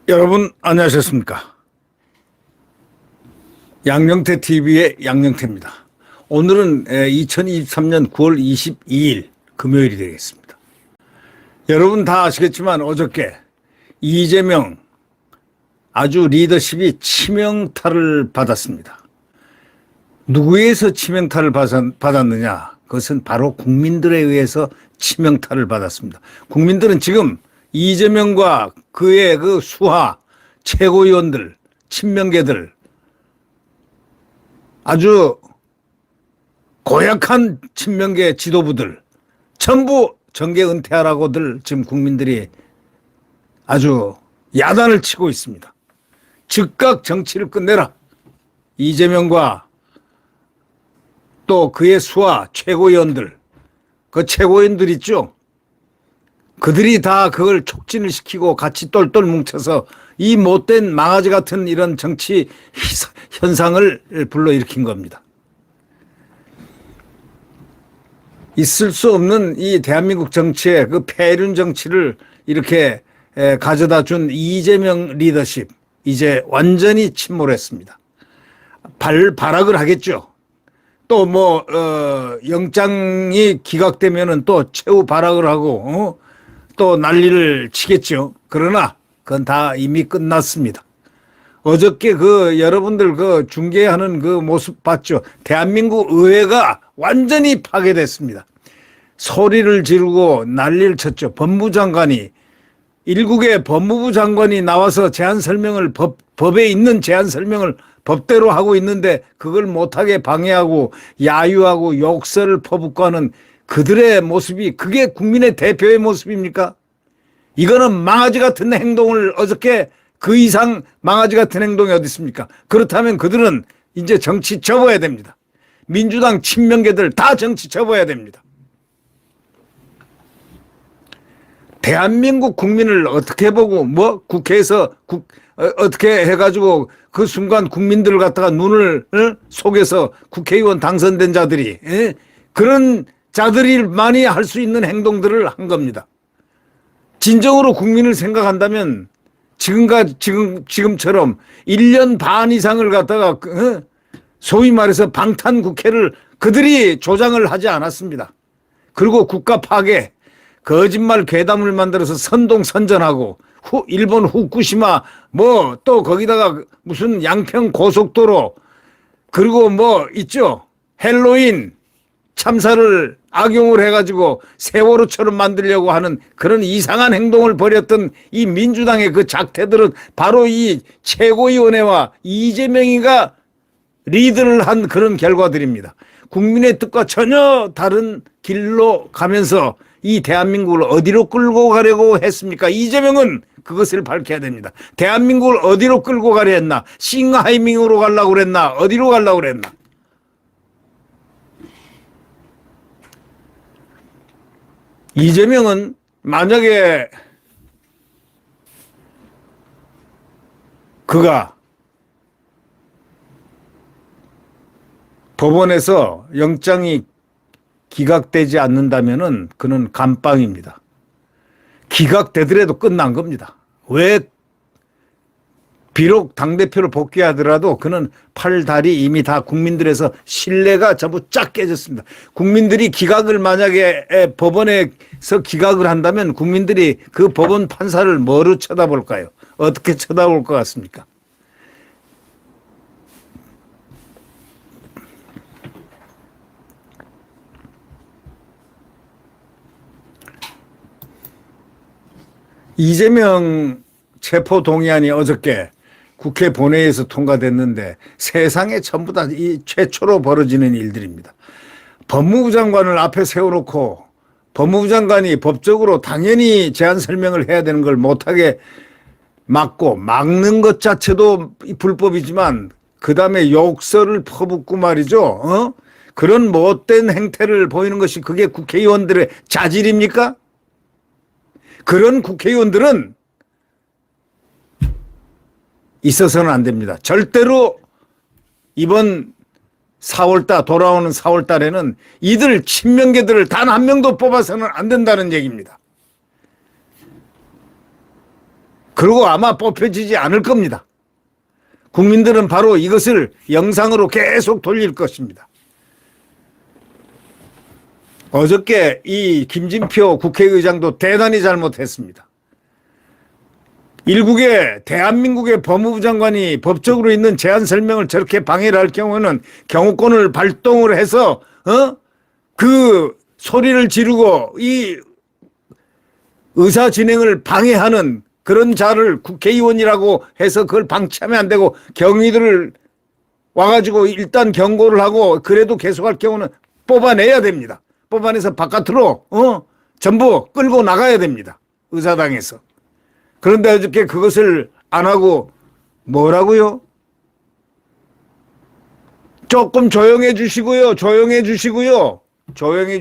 여러분 안녕하셨습니까? 양영태 TV의 양영태입니다. 오늘은 2023년 9월 22일 금요일이 되겠습니다. 여러분 다 아시겠지만 어저께 이재명 아주 리더십이 치명타를 받았습니다. 누구에서 치명타를 받았느냐? 그것은 바로 국민들에 의해서 치명타를 받았습니다. 국민들은 지금 이재명과 그의 그 수하 최고위원들, 친명계들 아주 고약한 친명계 지도부들 전부 정계 은퇴하라고들 지금 국민들이 아주 야단을 치고 있습니다. 즉각 정치를 끝내라. 이재명과 또 그의 수하 최고위원들, 그 최고위원들 있죠. 그들이 다 그걸 촉진을 시키고 같이 똘똘 뭉쳐서 이 못된 망아지 같은 이런 정치 현상을 불러일으킨 겁니다. 있을 수 없는 이 대한민국 정치의 그 폐륜 정치를 이렇게 가져다 준 이재명 리더십, 이제 완전히 침몰했습니다. 발악을 하겠죠. 또 영장이 기각되면은 또 최후 발악을 하고, 또 난리를 치겠죠. 그러나 그건 다 이미 끝났습니다. 어저께 여러분들 중계하는 그 모습 봤죠. 대한민국 의회가 완전히 파괴됐습니다. 소리를 지르고 난리를 쳤죠. 법무장관이, 일국의 법무부 장관이 나와서 제안 설명을 법에 있는 제안 설명을 법대로 하고 있는데 그걸 못하게 방해하고 야유하고 욕설을 퍼붓고 하는 그들의 모습이 그게 국민의 대표의 모습입니까? 이거는 망아지 같은 행동을 어저께 그 이상 망아지 같은 행동이 어디 있습니까? 그렇다면 그들은 이제 정치 접어야 됩니다. 민주당 친명계들 다 정치 접어야 됩니다. 대한민국 국민을 어떻게 보고 국회에서 어떻게 해가지고 그 순간 국민들을 갖다가 눈을 속여서 국회의원 당선된 자들이 그런 자들이 많이 할 수 있는 행동들을 한 겁니다. 진정으로 국민을 생각한다면 지금처럼 1년 반 이상을 갖다가 소위 말해서 방탄 국회를 그들이 조장을 하지 않았습니다. 그리고 국가 파괴, 거짓말 괴담을 만들어서 선동선전하고 일본 후쿠시마 또 거기다가 무슨 양평 고속도로 그리고 있죠. 헬로윈 참사를 악용을 해가지고 세월호처럼 만들려고 하는 그런 이상한 행동을 벌였던 이 민주당의 그 작태들은 바로 이 최고위원회와 이재명이가 리드를 한 그런 결과들입니다. 국민의 뜻과 전혀 다른 길로 가면서 이 대한민국을 어디로 끌고 가려고 했습니까? 이재명은 그것을 밝혀야 됩니다. 대한민국을 어디로 끌고 가려 했나? 싱하이밍으로 가려고 그랬나? 어디로 가려고 그랬나? 이재명은 만약에 그가 법원에서 영장이 기각되지 않는다면은 그는 감빵입니다. 기각되더라도 끝난 겁니다. 왜 비록 당대표를 복귀하더라도 그는 팔, 다리 이미 다 국민들에서 신뢰가 전부 쫙 깨졌습니다. 국민들이 기각을 만약에 법원에서 기각을 한다면 국민들이 그 법원 판사를 뭐로 쳐다볼까요? 어떻게 쳐다볼 것 같습니까? 이재명 체포동의안이 어저께 국회 본회의에서 통과됐는데 세상에 전부 다 이 최초로 벌어지는 일들입니다. 법무부 장관을 앞에 세워놓고 법무부 장관이 법적으로 당연히 제안 설명을 해야 되는 걸 못하게 막고 막는 것 자체도 불법이지만 그다음에 욕설을 퍼붓고 말이죠. 그런 못된 행태를 보이는 것이 그게 국회의원들의 자질입니까? 그런 국회의원들은 있어서는 안 됩니다. 절대로 이번 돌아오는 4월 달에는 이들 친명계들을 단 한 명도 뽑아서는 안 된다는 얘기입니다. 그리고 아마 뽑혀지지 않을 겁니다. 국민들은 바로 이것을 영상으로 계속 돌릴 것입니다. 어저께 이 김진표 국회의장도 대단히 잘못했습니다. 일국의 대한민국의 법무부 장관이 법적으로 있는 제안 설명을 저렇게 방해를 할 경우는 경호권을 발동을 해서 그 소리를 지르고 이 의사 진행을 방해하는 그런 자를 국회의원이라고 해서 그걸 방치하면 안 되고 경위들을 와가지고 일단 경고를 하고 그래도 계속할 경우는 뽑아내야 됩니다. 뽑아내서 바깥으로 전부 끌고 나가야 됩니다. 의사당에서. 그런데 어저께 그것을 안 하고 뭐라고요? 조금 조용해 주시고요. 조용해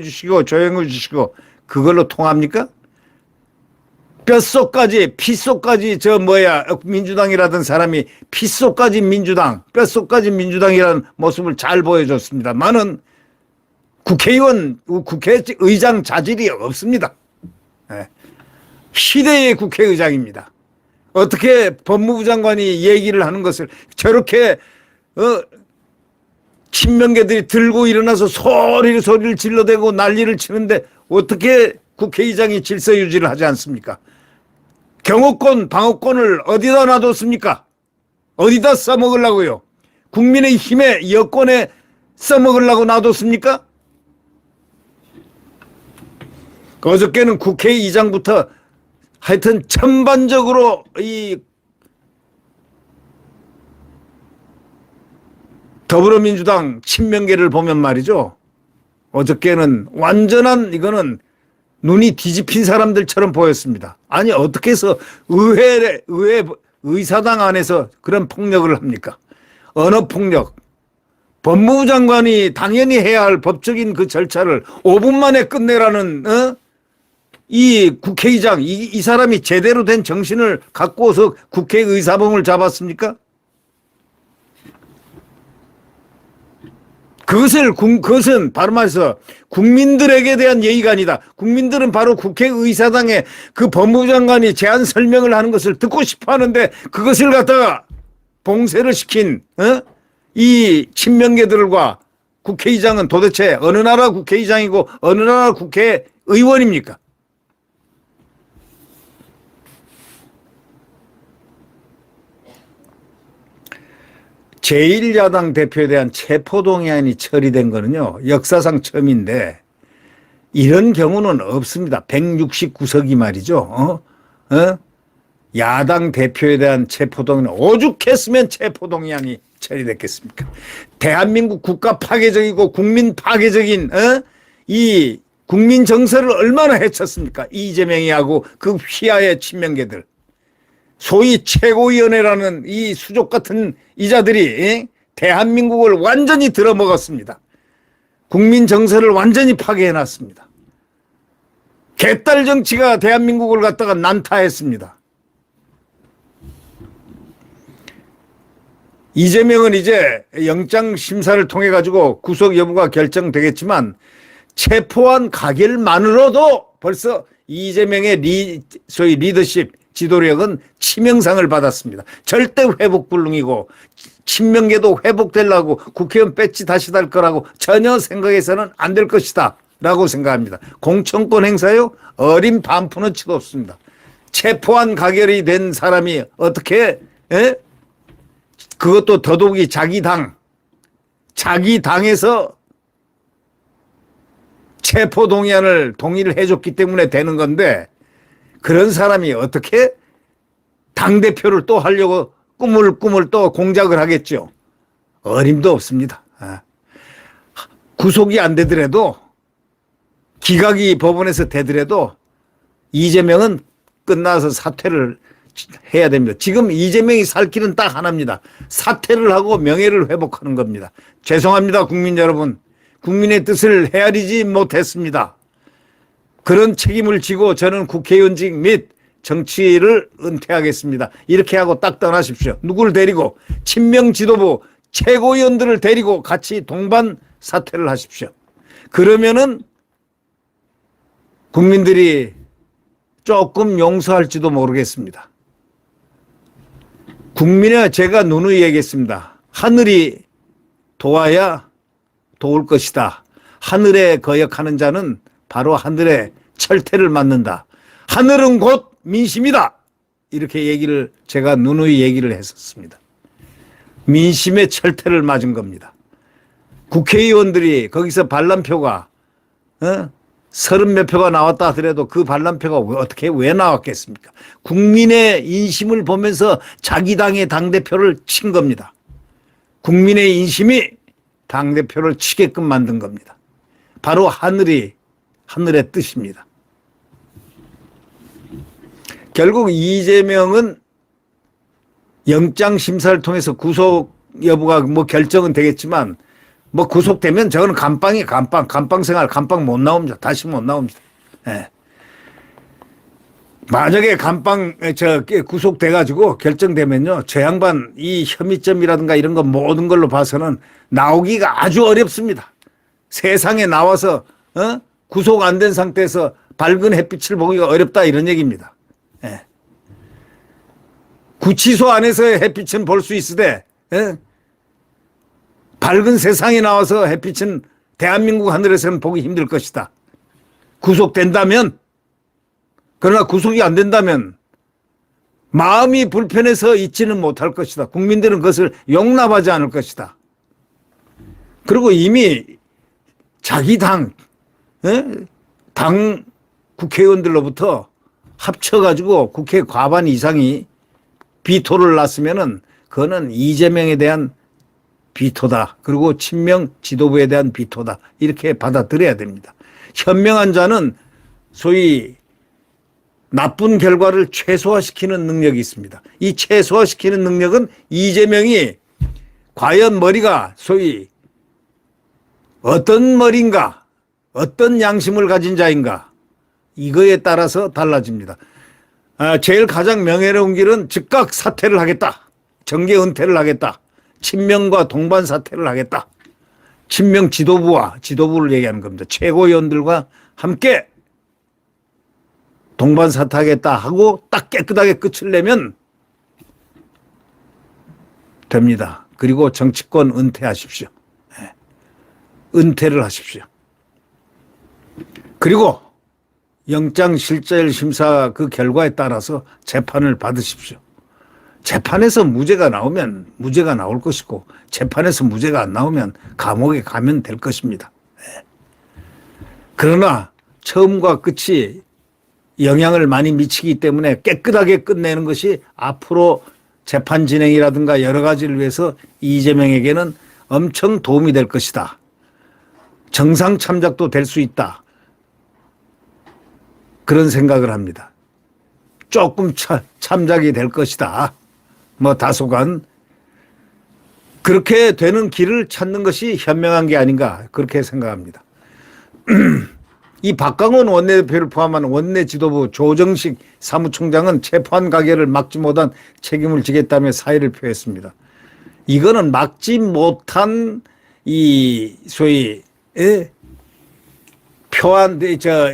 주시고 그걸로 통합니까? 뼛속까지 피속까지 민주당이라던 사람이 피속까지 민주당 뼛속까지 민주당이라는 모습을 잘 보여줬습니다만은 국회의장 자질이 없습니다. 시대의 국회의장입니다. 어떻게 법무부 장관이 얘기를 하는 것을 저렇게 친명계들이 들고 일어나서 소리를 질러대고 난리를 치는데 어떻게 국회의장이 질서 유지를 하지 않습니까? 경호권, 방어권을 어디다 놔뒀습니까? 어디다 써먹으려고요? 국민의힘의 여권에 써먹으려고 놔뒀습니까? 어저께는 국회의장부터 하여튼 전반적으로 이 더불어민주당 친명계를 보면 말이죠. 어저께는 완전한 이거는 눈이 뒤집힌 사람들처럼 보였습니다. 아니 어떻게 해서 의사당 안에서 그런 폭력을 합니까? 언어폭력. 법무부 장관이 당연히 해야 할 법적인 그 절차를 5분 만에 끝내라는 이 국회의장 이 사람이 제대로 된 정신을 갖고서 국회의사봉을 잡았습니까? 그것은 바로 말해서 국민들에게 대한 예의가 아니다. 국민들은 바로 국회의사당에 그 법무부 장관이 제안 설명을 하는 것을 듣고 싶어 하는데 그것을 갖다가 봉쇄를 시킨 이 친명계들과 국회의장은 도대체 어느 나라 국회의장이고 어느 나라 국회의원입니까? 제1야당 대표에 대한 체포동의안이 처리된 거는요, 역사상 처음인데, 이런 경우는 없습니다. 169석이 말이죠. 야당 대표에 대한 체포동의안, 오죽했으면 체포동의안이 처리됐겠습니까? 대한민국 국가 파괴적이고 국민 파괴적인, 이 국민 정서를 얼마나 해쳤습니까? 이재명이 하고 그 휘하의 친명계들. 소위 최고위원회라는 이 수족 같은 이자들이 대한민국을 완전히 들어먹었습니다. 국민 정서를 완전히 파괴해놨습니다. 개딸 정치가 대한민국을 갖다가 난타했습니다. 이재명은 이제 영장 심사를 통해 가지고 구속 여부가 결정되겠지만 체포한 가결만으로도 벌써 이재명의 소위 리더십 지도력은 치명상을 받았습니다. 절대 회복불능이고 친명계도 회복되려고 국회의원 배지 다시 달 거라고 전혀 생각해서는 안 될 것이다 라고 생각합니다. 공천권 행사요? 어린 반푼은 치도 없습니다. 체포한 가결이 된 사람이 어떻게 그것도 더더욱이 자기 당에서 체포동의안을 동의를 해줬기 때문에 되는 건데 그런 사람이 어떻게 당대표를 또 하려고 꿈을 또 공작을 하겠죠. 어림도 없습니다. 구속이 안 되더라도 기각이 법원에서 되더라도 이재명은 끝나서 사퇴를 해야 됩니다. 지금 이재명이 살 길은 딱 하나입니다. 사퇴를 하고 명예를 회복하는 겁니다. 죄송합니다, 국민 여러분. 국민의 뜻을 헤아리지 못했습니다. 그런 책임을 지고 저는 국회의원직 및 정치를 은퇴하겠습니다. 이렇게 하고 딱 떠나십시오. 누구를 데리고 친명 지도부 최고위원들을 데리고 같이 동반 사퇴를 하십시오. 그러면은 국민들이 조금 용서할지도 모르겠습니다. 국민의 제가 누누이 얘기했습니다. 하늘이 도와야 도울 것이다. 하늘에 거역하는 자는 바로 하늘의 철퇴를 맞는다. 하늘은 곧 민심이다. 이렇게 얘기를 제가 누누이 얘기를 했었습니다. 민심의 철퇴를 맞은 겁니다. 국회의원들이 거기서 반란표가 30몇 표가 나왔다 하더라도 그 반란표가 어떻게 왜 나왔겠습니까? 국민의 인심을 보면서 자기 당의 당대표를 친 겁니다. 국민의 인심이 당대표를 치게끔 만든 겁니다. 바로 하늘의 뜻입니다. 결국 이재명은 영장심사를 통해서 구속 여부가 뭐 결정은 되겠지만 뭐 구속되면 저거는 감방이 감방 생활, 감방 못 나옵니다. 다시 못 나옵니다. 예. 만약에 구속돼가지고 결정되면요, 저 양반 이 혐의점이라든가 이런 거 모든 걸로 봐서는 나오기가 아주 어렵습니다. 세상에 나와서 구속 안 된 상태에서 밝은 햇빛을 보기가 어렵다 이런 얘기입니다. 예. 구치소 안에서의 햇빛은 볼 수 있으되 밝은 세상에 나와서 햇빛은 대한민국 하늘에서는 보기 힘들 것이다. 구속된다면, 그러나 구속이 안 된다면 마음이 불편해서 있지는 못할 것이다. 국민들은 그것을 용납하지 않을 것이다. 그리고 이미 자기 당 국회의원들로부터 합쳐가지고 국회 과반 이상이 비토를 놨으면은 그거는 이재명에 대한 비토다. 그리고 친명 지도부에 대한 비토다. 이렇게 받아들여야 됩니다. 현명한 자는 소위 나쁜 결과를 최소화시키는 능력이 있습니다. 이 최소화시키는 능력은 이재명이 과연 머리가 소위 어떤 머리인가, 어떤 양심을 가진 자인가, 이거에 따라서 달라집니다. 제일 가장 명예로운 길은 즉각 사퇴를 하겠다. 정계 은퇴를 하겠다. 친명과 동반 사퇴를 하겠다. 친명 지도부를 얘기하는 겁니다. 최고위원들과 함께 동반 사퇴하겠다 하고 딱 깨끗하게 끝을 내면 됩니다. 그리고 정치권 은퇴하십시오. 은퇴를 하십시오. 그리고 영장실질심사 그 결과에 따라서 재판을 받으십시오. 재판에서 무죄가 나오면 무죄가 나올 것이고 재판에서 무죄가 안 나오면 감옥에 가면 될 것입니다. 그러나 처음과 끝이 영향을 많이 미치기 때문에 깨끗하게 끝내는 것이 앞으로 재판 진행이라든가 여러 가지를 위해서 이재명에게는 엄청 도움이 될 것이다. 정상 참작도 될 수 있다. 그런 생각을 합니다. 조금 참작이 될 것이다. 뭐 다소간 그렇게 되는 길을 찾는 것이 현명한 게 아닌가 그렇게 생각합니다. 이 박강원 원내대표를 포함한 원내 지도부 조정식 사무총장은 재판 가결을 막지 못한 책임을 지겠다며 사의를 표했습니다. 이거는 막지 못한 이 소위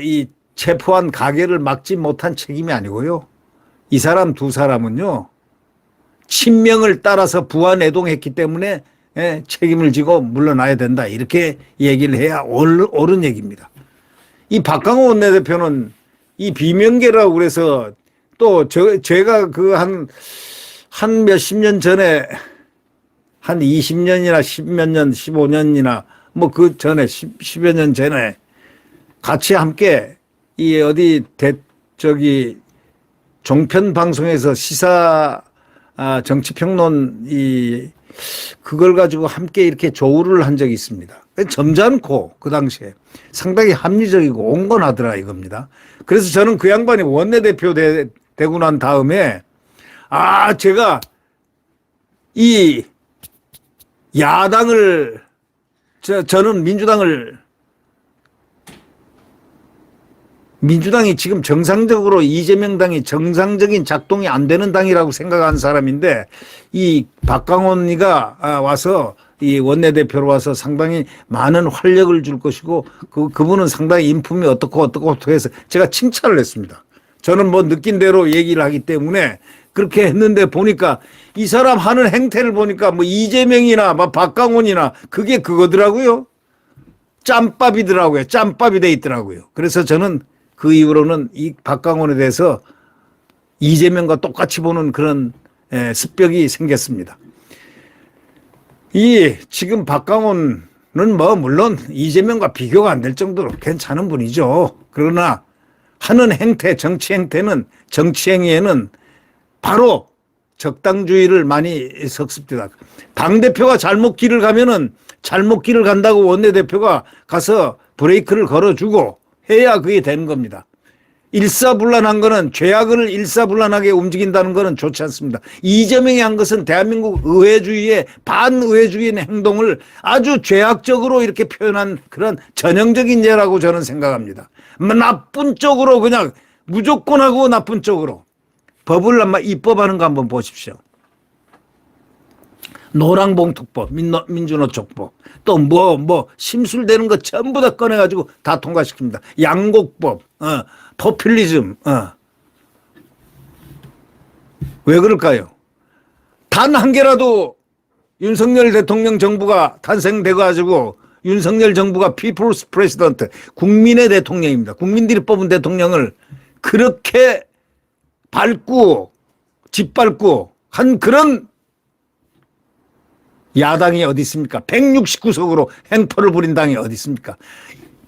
이 체포한 가결을 막지 못한 책임이 아니고요. 이 사람 두 사람은요, 친명을 따라서 부안해동했기 때문에 책임을 지고 물러나야 된다. 이렇게 얘기를 해야 옳은 얘기입니다. 이 박강호 원내대표는 이 비명계라고 그래서 또 제가 그 한 몇십 년 전에 한 20년이나 10몇 년, 15년이나 뭐 그 전에 10여 년 전에 같이 함께 이 어디 종편 방송에서 시사 정치평론 그걸 가지고 함께 이렇게 조우를 한 적이 있습니다. 점잖고 그 당시에 상당히 합리적이고 온건하더라 이겁니다. 그래서 저는 그 양반이 원내대표 되고 난 다음에 제가 이 야당을 저는 민주당을 민주당이 지금 정상적으로 이재명 당이 정상적인 작동이 안 되는 당이라고 생각하는 사람인데 이 박강원이가 와서 이 원내대표로 와서 상당히 많은 활력을 줄 것이고 그분은 상당히 인품이 어떻고 해서 제가 칭찬을 했습니다. 저는 뭐 느낀 대로 얘기를 하기 때문에 그렇게 했는데 보니까 이 사람 하는 행태를 보니까 뭐 이재명이나 뭐 박강원이나 그게 그거더라고요. 짬밥이더라고요. 짬밥이 돼 있더라고요. 그래서 저는 그 이후로는 이 박강원에 대해서 이재명과 똑같이 보는 그런 습벽이 생겼습니다. 이 지금 박강원은 뭐 물론 이재명과 비교가 안 될 정도로 괜찮은 분이죠. 그러나 하는 행태, 정치 행태는 정치 행위에는 바로 적당주의를 많이 섞습니다. 당대표가 잘못 길을 가면은 잘못 길을 간다고 원내대표가 가서 브레이크를 걸어주고 해야 그게 되는 겁니다. 일사불란한 거는 죄악을 일사불란하게 움직인다는 거는 좋지 않습니다. 이재명이 한 것은 대한민국 의회주의의 반의회주의의 행동을 아주 죄악적으로 이렇게 표현한 그런 전형적인 예라고 저는 생각합니다. 나쁜 쪽으로 그냥 무조건 하고 나쁜 쪽으로 법을 아마 입법하는 거 한번 보십시오. 노랑봉투법, 민주노총법, 또 심술되는 거 전부 다 꺼내가지고 다 통과시킵니다. 양곡법, 포퓰리즘, 왜 그럴까요? 단 한 개라도 윤석열 대통령 정부가 탄생돼가지고 윤석열 정부가 People's President, 국민의 대통령입니다. 국민들이 뽑은 대통령을 그렇게 밟고 짓밟고 한 그런 야당이 어디 있습니까? 169석으로 행포를 부린 당이 어디 있습니까?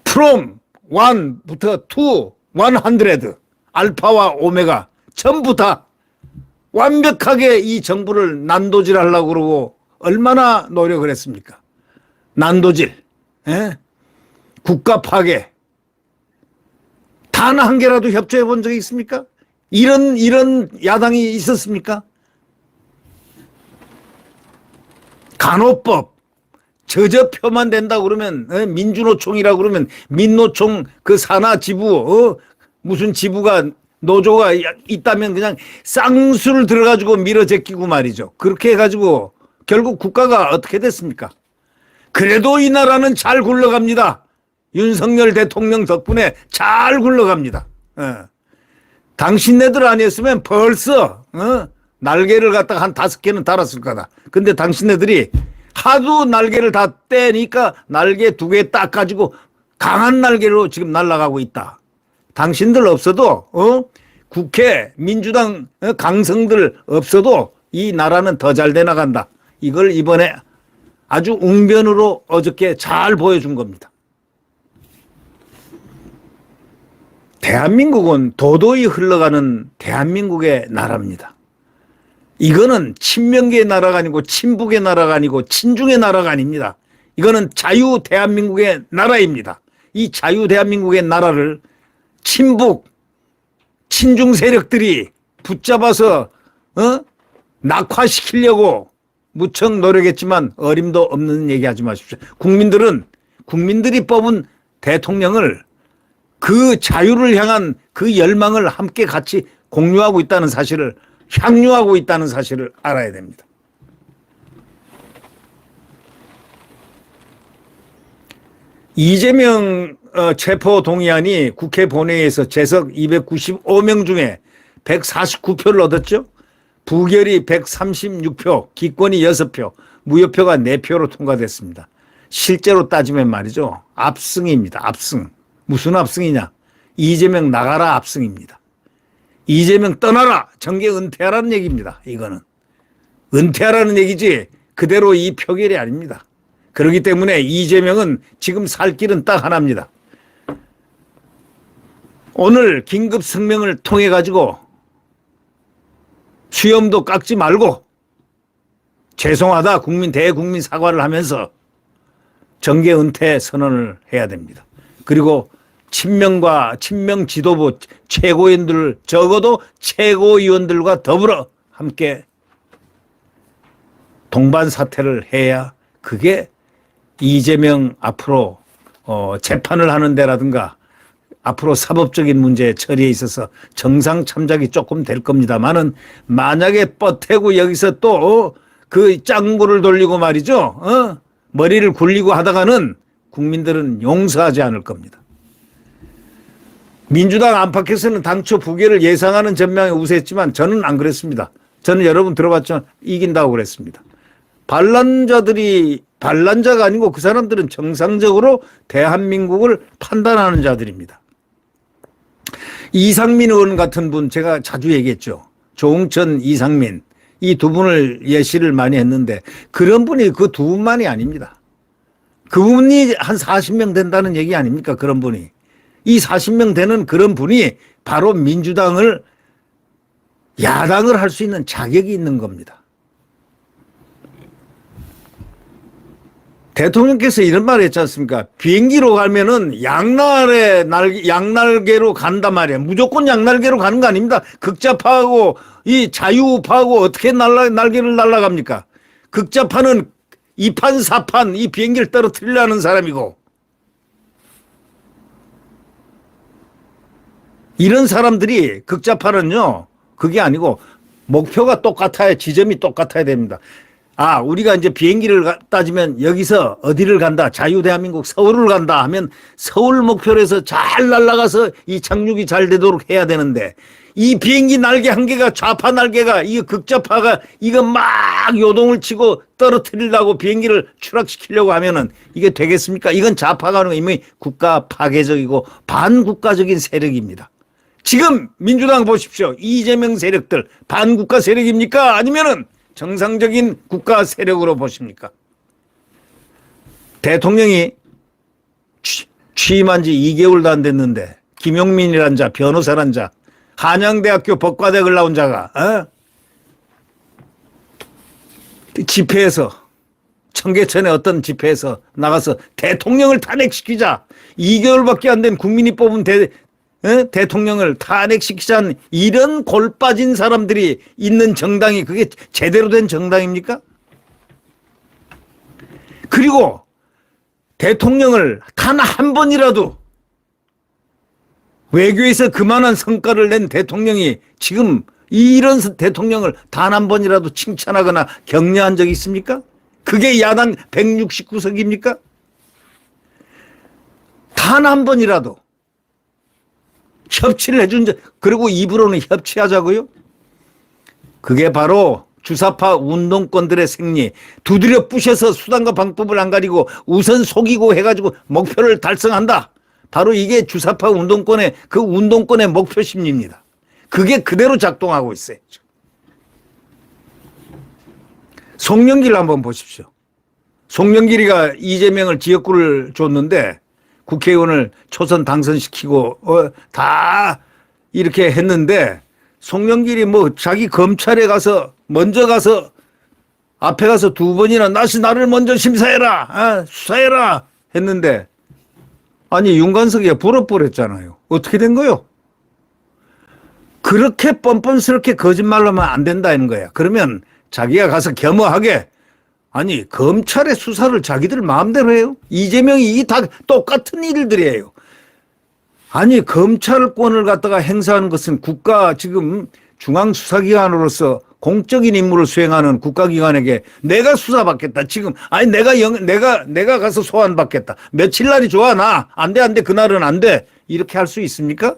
From 1부터 to 100 알파와 오메가 전부 다 완벽하게 이 정부를 난도질하려고 그러고 얼마나 노력을 했습니까? 난도질, 국가 파괴 단 한 개라도 협조해 본 적이 있습니까? 이런 야당이 있었습니까? 간호법 저저표만 된다고 그러면 민주노총이라고 그러면 민노총 그 산하 지부 무슨 지부가 노조가 있다면 그냥 쌍수를 들어가지고 밀어 제끼고 말이죠. 그렇게 해가지고 결국 국가가 어떻게 됐습니까? 그래도 이 나라는 잘 굴러갑니다. 윤석열 대통령 덕분에 잘 굴러갑니다. 당신네들 아니었으면 벌써 날개를 갖다가 한 5개는 달았을 거다. 근데 당신네들이 하도 날개를 다 떼니까 날개 2개 딱 가지고 강한 날개로 지금 날아가고 있다. 당신들 없어도 국회 민주당 강성들 없어도 이 나라는 더 잘 돼 나간다. 이걸 이번에 아주 웅변으로 어저께 잘 보여준 겁니다. 대한민국은 도도히 흘러가는 대한민국의 나라입니다. 이거는 친명계의 나라가 아니고 친북의 나라가 아니고 친중의 나라가 아닙니다. 이거는 자유 대한민국의 나라입니다. 이 자유 대한민국의 나라를 친북, 친중 세력들이 붙잡아서 낙화시키려고 무척 노력했지만 어림도 없는 얘기하지 마십시오. 국민들이 뽑은 대통령을 그 자유를 향한 그 열망을 함께 같이 공유하고 있다는 사실을 향유하고 있다는 사실을 알아야 됩니다. 이재명 체포동의안이 국회 본회의에서 재석 295명 중에 149표를 얻었죠. 부결이 136표, 기권이 6표, 무효표가 4표로 통과됐습니다. 실제로 따지면 말이죠. 압승입니다. 압승. 무슨 압승이냐. 이재명 나가라 압승입니다. 이재명 떠나라. 정계 은퇴하라는 얘기입니다. 이거는. 은퇴하라는 얘기지 그대로 이 표결이 아닙니다. 그렇기 때문에 이재명은 지금 살 길은 딱 하나입니다. 오늘 긴급 성명을 통해 가지고 수염도 깎지 말고 죄송하다 대국민 사과를 하면서 정계 은퇴 선언을 해야 됩니다. 그리고 친명 지도부 최고위원들 적어도 최고위원들과 더불어 함께 동반 사퇴를 해야 그게 이재명 앞으로 재판을 하는 데라든가 앞으로 사법적인 문제 처리에 있어서 정상 참작이 조금 될 겁니다만은 만약에 뻗태고 여기서 또 그 짱구를 돌리고 말이죠. 머리를 굴리고 하다가는 국민들은 용서하지 않을 겁니다. 민주당 안팎에서는 당초 부결을 예상하는 전망이 우세했지만 저는 안 그랬습니다. 저는 여러분 들어봤죠? 이긴다고 그랬습니다. 반란자가 아니고 그 사람들은 정상적으로 대한민국을 판단하는 자들입니다. 이상민 의원 같은 분 제가 자주 얘기했죠. 조응천, 이상민 이 두 분을 예시를 많이 했는데 그런 분이 그 두 분만이 아닙니다. 그분이 한 40명 된다는 얘기 아닙니까? 그런 분이. 이 40명 되는 그런 분이 바로 민주당을 야당을 할 수 있는 자격이 있는 겁니다. 대통령께서 이런 말을 했지 않습니까? 비행기로 가면은 양날개로 간단 말이에요. 무조건 양날개로 가는 거 아닙니다. 극좌파하고 이 자유우파하고 어떻게 날개를 날아갑니까? 극좌파는 2판, 4판 이 비행기를 떨어뜨리려는 사람이고 이런 사람들이 극좌파는요. 그게 아니고 목표가 똑같아야 지점이 똑같아야 됩니다. 우리가 이제 비행기를 따지면 여기서 어디를 간다. 자유대한민국 서울을 간다 하면 서울 목표로 해서 잘 날아가서 이 착륙이 잘 되도록 해야 되는데 이 비행기 날개 한 개가 좌파 날개가 이 극좌파가 이거 막 요동을 치고 떨어뜨리려고 비행기를 추락시키려고 하면은 이게 되겠습니까? 이건 좌파가 하는 거 이미 국가 파괴적이고 반국가적인 세력입니다. 지금 민주당 보십시오. 이재명 세력들 반국가 세력입니까? 아니면은 정상적인 국가 세력으로 보십니까? 대통령이 취임한 지 2개월도 안 됐는데 김용민이란 자, 변호사란 자, 한양대학교 법과대학을 나온 자가 집회에서 청계천의 어떤 집회에서 나가서 대통령을 탄핵시키자 2개월밖에 안 된 국민이 뽑은 대통령을 탄핵시키자는 이런 골 빠진 사람들이 있는 정당이 그게 제대로 된 정당입니까? 그리고 대통령을 단 한 번이라도 외교에서 그만한 성과를 낸 대통령이 지금 이런 대통령을 단 한 번이라도 칭찬하거나 격려한 적이 있습니까? 그게 야당 169석입니까? 단 한 번이라도 협치를 해준 적, 그리고 입으로는 협치하자고요? 그게 바로 주사파 운동권들의 생리, 두드려 부셔서 수단과 방법을 안 가리고 우선 속이고 해가지고 목표를 달성한다. 바로 이게 주사파 운동권의 그 운동권의 목표 심리입니다. 그게 그대로 작동하고 있어요. 송영길 한번 보십시오. 송영길이가 이재명을 지역구를 줬는데 국회의원을 초선 당선시키고 다 이렇게 했는데 송영길이 뭐 자기 검찰에 가서 먼저 가서 앞에 가서 두 번이나 나를 먼저 심사해라 수사해라 했는데 아니 윤관석이가 불어버렸잖아요. 어떻게 된 거요? 그렇게 뻔뻔스럽게 거짓말로 하면 안 된다는 거야. 그러면 자기가 가서 겸허하게 아니 검찰의 수사를 자기들 마음대로 해요? 이재명이 이게 다 똑같은 일들이에요. 아니 검찰권을 갖다가 행사하는 것은 국가 지금 중앙수사기관으로서 공적인 임무를 수행하는 국가기관에게 내가 수사받겠다. 지금 아니 내가 가서 소환받겠다. 며칠 날이 좋아 나 안 돼 그날은 안 돼. 이렇게 할 수 있습니까?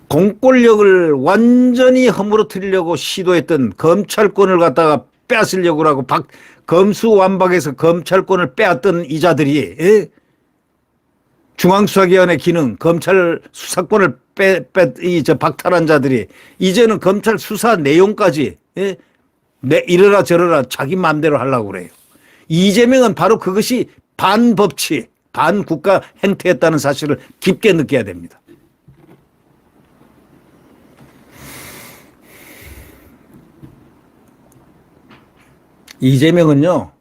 공권력을 완전히 허물어뜨리려고 시도했던 검찰권을 갖다가 빼앗으려고 하고 검수완박에서 검찰권을 빼앗던 이자들이 중앙수사기관의 기능, 검찰 수사권을 박탈한 자들이 이제는 검찰 수사 내용까지 이러라 저러라 자기 마음대로 하려고 그래요. 이재명은 바로 그것이 반법치, 반국가 행태였다는 사실을 깊게 느껴야 됩니다. 이재명은요,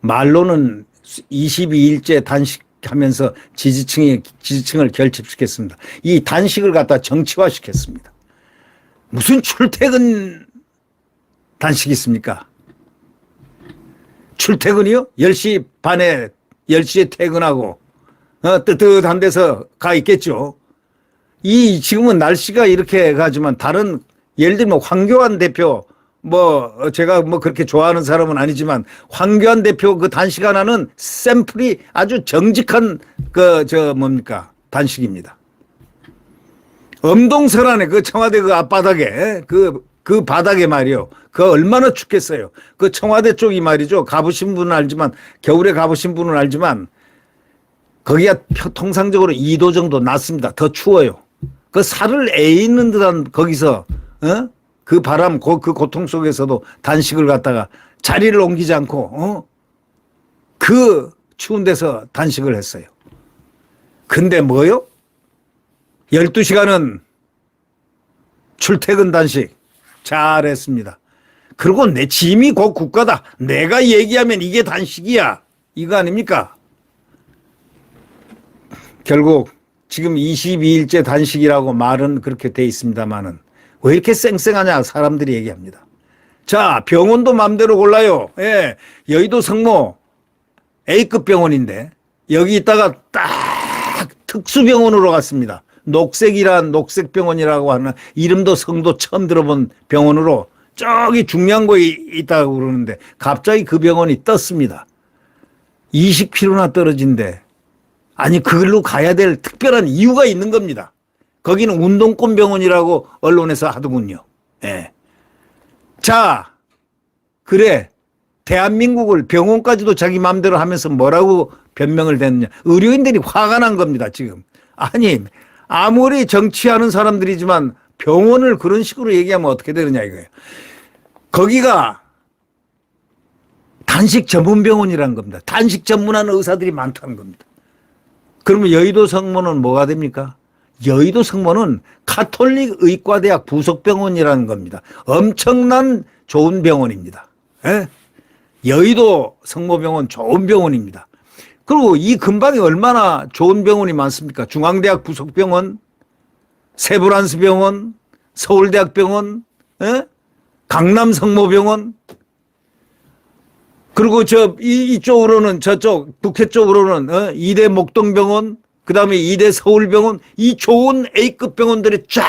말로는 22일째 단식하면서 지지층을 결집시켰습니다. 이 단식을 갖다 정치화시켰습니다. 무슨 출퇴근 단식이 있습니까? 출퇴근이요? 10시 반에 10시에 퇴근하고 뜨뜻한 데서 가 있겠죠. 지금은 날씨가 이렇게 가지만 다른 예를 들면 황교안 대표 제가 그렇게 좋아하는 사람은 아니지만 황교안 대표 그 단식 하나는 샘플이 아주 정직한 단식입니다. 엄동설안에 그 청와대 그 앞바닥에 그 바닥에 말이요. 그 얼마나 춥겠어요. 그 청와대 쪽이 말이죠. 가보신 분은 알지만 겨울에 가보신 분은 알지만 거기가 통상적으로 2도 정도 낮습니다. 더 추워요. 그 살을 에이는 듯한 거기서 그 바람 그 고통 속에서도 단식을 갖다가 자리를 옮기지 않고 그 추운 데서 단식을 했어요. 근데 뭐요? 12시간은 출퇴근 단식 잘했습니다. 그리고 내 짐이 곧 국가다. 내가 얘기하면 이게 단식이야. 이거 아닙니까? 결국 지금 22일째 단식이라고 말은 그렇게 돼 있습니다만은 왜 이렇게 쌩쌩하냐 사람들이 얘기합니다. 자, 병원도 마음대로 골라요. 예, 여의도 성모 A급 병원인데 여기 있다가 딱 특수병원으로 갔습니다. 녹색병원이라고 하는 이름도 성도 처음 들어본 병원으로 저기 중량고에 있다고 그러는데 갑자기 그 병원이 떴습니다. 20km나 떨어진데 아니 그걸로 가야 될 특별한 이유가 있는 겁니다. 거기는 운동권 병원이라고 언론에서 하더군요. 예. 자, 그래 대한민국을 병원까지도 자기 마음대로 하면서 뭐라고 변명을 댔느냐. 의료인들이 화가 난 겁니다. 지금. 아니 아무리 정치하는 사람들이지만 병원을 그런 식으로 얘기하면 어떻게 되느냐 이거예요. 거기가 단식 전문 병원이라는 겁니다. 단식 전문하는 의사들이 많다는 겁니다. 그러면 여의도 성모는 뭐가 됩니까? 여의도 성모는 카톨릭 의과대학 부속병원이라는 겁니다. 엄청난 좋은 병원입니다. 예? 여의도 성모병원 좋은 병원입니다. 그리고 이 근방에 얼마나 좋은 병원이 많습니까? 중앙대학 부속병원, 세브란스병원, 서울대학병원, 예? 강남성모병원, 그리고 이쪽으로는 저쪽 북해 쪽으로는 이대 목동병원, 그다음에 이대 서울병원, 이 좋은 A급 병원들이 쫙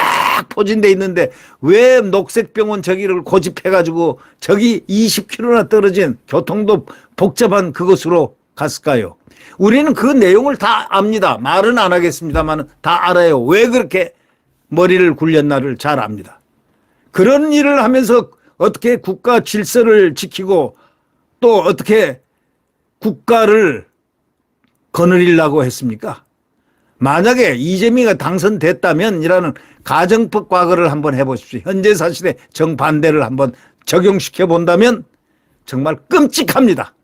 포진돼 있는데 왜 녹색병원 저기를 고집해가지고 저기 20km나 떨어진 교통도 복잡한 그곳으로 갔을까요? 우리는 그 내용을 다 압니다. 말은 안 하겠습니다만 다 알아요. 왜 그렇게 머리를 굴렸나를 잘 압니다. 그런 일을 하면서 어떻게 국가 질서를 지키고 또 어떻게 국가를 거느리려고 했습니까? 만약에 이재명이가 당선됐다면 이라는 가정법 과거를 한번 해보십시오. 현재 사실에 정반대를 한번 적용시켜 본다면 정말 끔찍합니다.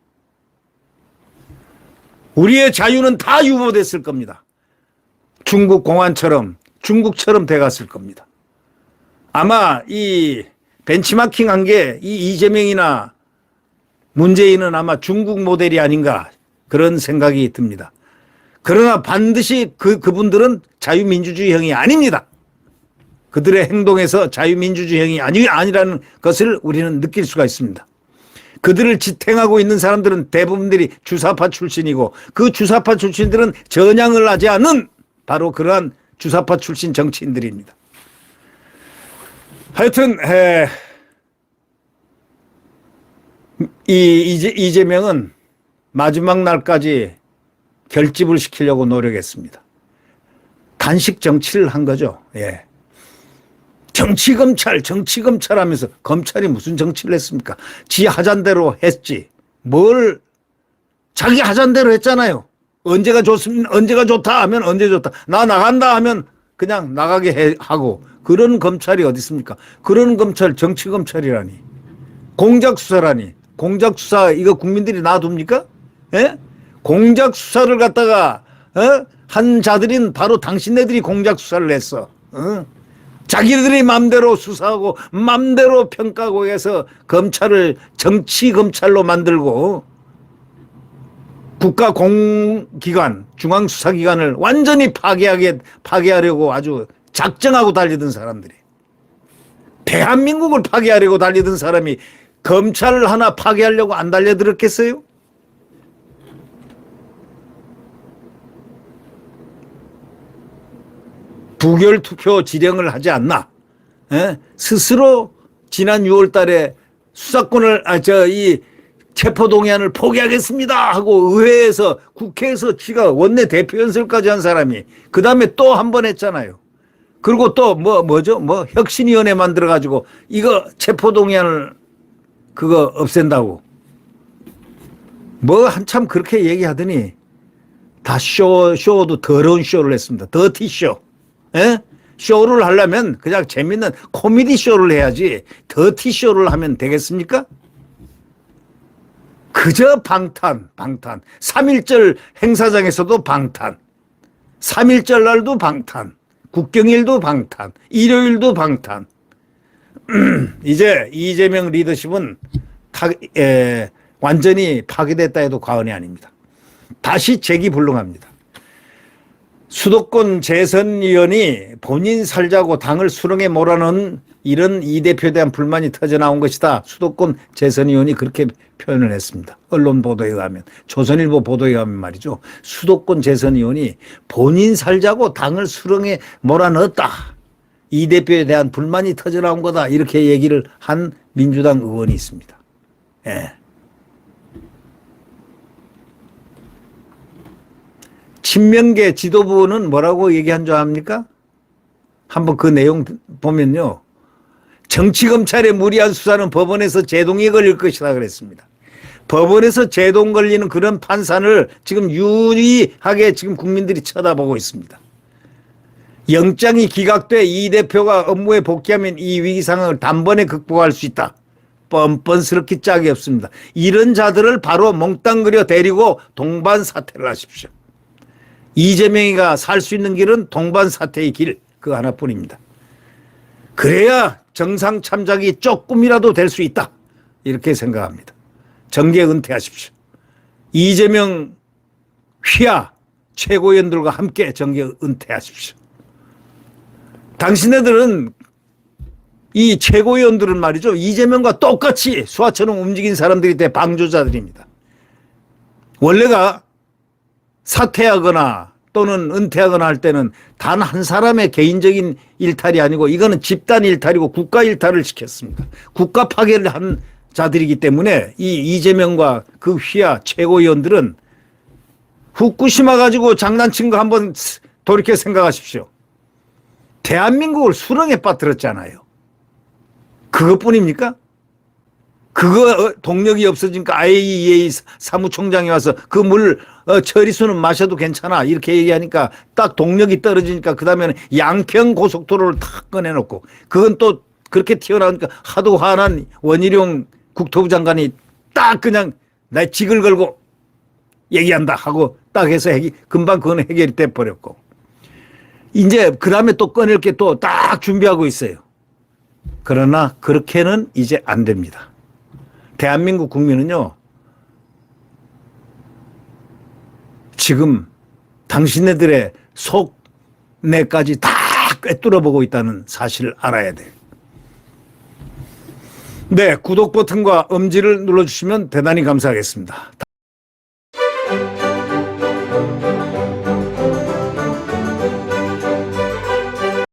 우리의 자유는 다 유보됐을 겁니다. 중국 공안처럼 중국처럼 돼갔을 겁니다. 아마 이 벤치마킹 한 게 이 이재명이나 문재인은 아마 중국 모델이 아닌가 그런 생각이 듭니다. 그러나 반드시 그분들은 자유민주주의형이 아닙니다. 그들의 행동에서 자유민주주의형이 아니라는 것을 우리는 느낄 수가 있습니다. 그들을 지탱하고 있는 사람들은 대부분들이 주사파 출신이고 그 주사파 출신들은 전향을 하지 않은 바로 그러한 주사파 출신 정치인들입니다. 하여튼 이재명은 마지막 날까지 결집을 시키려고 노력했습니다. 단식 정치를 한 거죠. 예. 정치검찰 하면서 검찰이 무슨 정치를 했습니까? 지 하잔대로 했지. 뭘 자기 하잔대로 했잖아요. 언제가 좋습니다. 언제가 좋다 하면 언제 좋다. 나 나간다 하면 그냥 나가게 하고 그런 검찰이 어디 있습니까? 그런 검찰 정치검찰이라니. 공작수사라니. 공작수사 이거 국민들이 놔둡니까? 예? 공작수사를 갖다가 한 자들인 바로 당신네들이 공작수사를 했어. 자기들이 맘대로 수사하고 맘대로 평가하고 해서 검찰을 정치검찰로 만들고 국가공기관 중앙수사기관을 완전히 파괴하려고 아주 작정하고 달리던 사람들이 대한민국을 파괴하려고 달리던 사람이 검찰을 하나 파괴하려고 안 달려들었겠어요? 부결 투표 지령을 하지 않나. 예? 스스로 지난 6월 달에 수사권을, 이 체포동의안을 포기하겠습니다 하고 의회에서, 국회에서 지가 원내 대표 연설까지 한 사람이 그 다음에 또 한 번 했잖아요. 그리고 또 뭐죠? 혁신위원회 만들어가지고 이거 체포동의안을 그거 없앤다고. 한참 그렇게 얘기하더니 다 쇼도 더러운 쇼를 했습니다. 더티쇼. 예? 쇼를 하려면 그냥 재밌는 코미디 쇼를 해야지 더티쇼를 하면 되겠습니까? 그저 방탄. 3.1절 행사장에서도 방탄. 3.1절 날도 방탄. 국경일도 방탄. 일요일도 방탄. 이제 이재명 리더십은 완전히 파괴됐다 해도 과언이 아닙니다. 다시 재기불능합니다. 수도권 재선위원이 본인 살자고 당을 수렁에 몰아넣은 이런 이 대표에 대한 불만이 터져나온 것이다. 수도권 재선위원이 그렇게 표현을 했습니다. 언론 보도에 의하면, 조선일보 보도에 의하면 말이죠. 수도권 재선위원이 본인 살자고 당을 수렁에 몰아넣었다. 이 대표에 대한 불만이 터져나온 거다. 이렇게 얘기를 한 민주당 의원이 있습니다. 예. 친명계 지도부는 뭐라고 얘기한 줄 압니까? 한번 그 내용 보면요. 정치검찰의 무리한 수사는 법원에서 제동이 걸릴 것이다 그랬습니다. 법원에서 제동 걸리는 그런 판단을 지금 유리하게 지금 국민들이 쳐다보고 있습니다. 영장이 기각돼 이 대표가 업무에 복귀하면 이 위기 상황을 단번에 극복할 수 있다. 뻔뻔스럽기 짝이 없습니다. 이런 자들을 바로 몽땅 그려 데리고 동반 사퇴를 하십시오. 이재명이가 살 수 있는 길은 동반 사퇴의 길, 그 하나뿐입니다. 그래야 정상 참작이 조금이라도 될 수 있다. 이렇게 생각합니다. 정계 은퇴하십시오. 이재명 휘하 최고위원들과 함께 정계 은퇴하십시오. 당신네들은, 이 최고위원들은 말이죠. 이재명과 똑같이 수하처럼 움직인 사람들이 방조자들입니다. 원래가 사퇴하거나 또는 은퇴하거나 할 때는 단 한 사람의 개인적인 일탈이 아니고 이거는 집단 일탈이고 국가 일탈을 시켰습니다. 국가 파괴를 한 자들이기 때문에 이 이재명과 그 휘하 최고위원들은 후쿠시마 가지고 장난친 거 한번 돌이켜 생각하십시오. 대한민국을 수렁에 빠뜨렸잖아요. 그것뿐입니까? 그거 동력이 없어지니까 IAEA 사무총장이 와서 그 물 처리수는 마셔도 괜찮아 이렇게 얘기하니까 딱 동력이 떨어지니까 그 다음에는 양평 고속도로를 탁 꺼내놓고, 그건 또 그렇게 튀어나오니까 하도 화난 원희룡 국토부 장관이 딱 그냥 나 직을 걸고 얘기한다 하고 딱 해서 금방 그건 해결이 돼버렸고, 이제 그 다음에 또 꺼낼 게 또 딱 준비하고 있어요. 그러나 그렇게는 이제 안 됩니다. 대한민국 국민은요, 지금 당신네들의 속내까지 다 꿰뚫어 보고 있다는 사실을 알아야 돼요. 네, 구독 버튼과 엄지를 눌러주시면 대단히 감사하겠습니다.